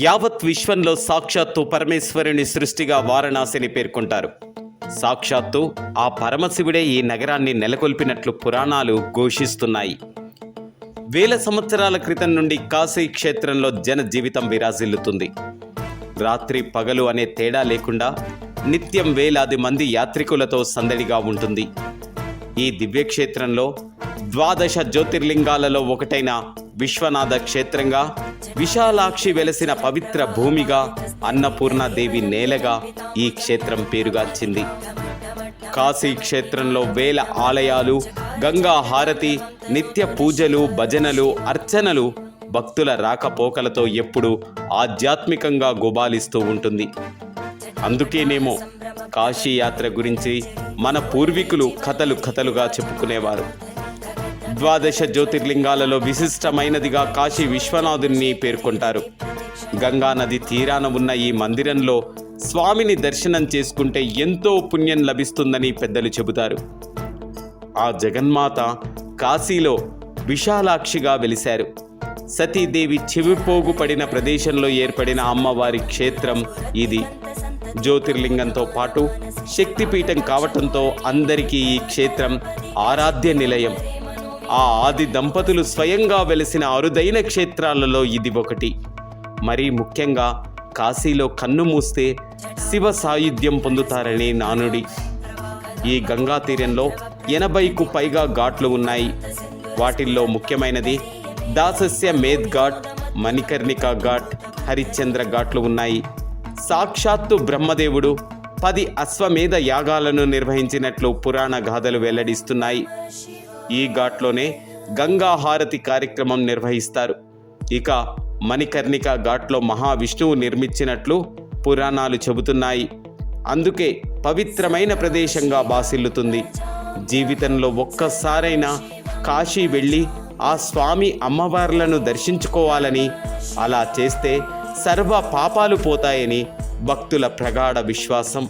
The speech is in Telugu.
యావత్ విశ్వంలో సాక్షాత్తు పరమేశ్వరుని సృష్టిగా వారణాసిని పేర్కొంటారు. సాక్షాత్తు ఆ పరమశివుడే ఈ నగరాన్ని నెలకొల్పినట్లు పురాణాలు ఘోషిస్తున్నాయి. వేల సంవత్సరాల క్రితం నుండి కాశీ క్షేత్రంలో జన జీవితం విరాజిల్లుతుంది. రాత్రి పగలు అనే తేడా లేకుండా నిత్యం వేలాది మంది యాత్రికులతో సందడిగా ఉంటుంది. ఈ దివ్యక్షేత్రంలో 12 జ్యోతిర్లింగాలలో ఒకటైన విశ్వనాథ క్షేత్రంగా, విశాలాక్షి వెలసిన పవిత్ర భూమిగా, అన్నపూర్ణాదేవి నేలగా ఈ క్షేత్రం పేరుగాంచింది. కాశీ క్షేత్రంలో వేల ఆలయాలు, గంగా హారతి, నిత్య పూజలు, భజనలు, అర్చనలు, భక్తుల రాకపోకలతో ఎప్పుడూ ఆధ్యాత్మికంగా గుబాలిస్తూ ఉంటుంది. అందుకేనేమో కాశీ యాత్ర గురించి మన పూర్వీకులు కథలుగా చెప్పుకునేవారు. 12 జ్యోతిర్లింగాలలో విశిష్టమైనదిగా కాశీ విశ్వనాథుని పేర్కొంటారు. గంగా నది తీరాన ఉన్న ఈ మందిరంలో స్వామిని దర్శనం చేసుకుంటే ఎంతో పుణ్యం లభిస్తుందని పెద్దలు చెబుతారు. ఆ జగన్మాత కాశీలో విశాలాక్షిగా వెలిశారు. సతీదేవి చెవిపోగు పడిన ప్రదేశంలో ఏర్పడిన అమ్మవారి క్షేత్రం ఇది. జ్యోతిర్లింగంతో పాటు శక్తిపీఠం కావటంతో అందరికీ ఈ క్షేత్రం ఆరాధ్య నిలయం. ఆ ఆది దంపతులు స్వయంగా వెలిసిన అరుదైన క్షేత్రాలలో ఇది ఒకటి. మరీ ముఖ్యంగా కాశీలో కన్ను మూస్తే శివ సాయుధ్యం పొందుతారని నానుడి. ఈ గంగా తీరంలో 80కు పైగా ఘాట్లు ఉన్నాయి. వాటిల్లో ముఖ్యమైనది దాసస్య మేధ్ ఘాట్, మణికర్ణికా ఘాట్, హరిశ్చంద్ర ఘాట్లు ఉన్నాయి. సాక్షాత్తు బ్రహ్మదేవుడు 10 అశ్వమేధ యాగాలను నిర్వహించినట్లు పురాణ గాథలు వెల్లడిస్తున్నాయి. ఈ ఘాట్లోనే గంగా హారతి కార్యక్రమం నిర్వహిస్తారు. ఇక మణికర్ణికా ఘాట్లో మహావిష్ణువు నిర్మించినట్లు పురాణాలు చెబుతున్నాయి. అందుకే పవిత్రమైన ప్రదేశంగా బాసిల్లుతుంది. జీవితంలో ఒక్కసారైనా కాశీ వెళ్ళి ఆ స్వామి అమ్మవార్లను దర్శించుకోవాలని, అలా చేస్తే సర్వ పాపాలు పోతాయని భక్తుల ప్రగాఢ విశ్వాసం.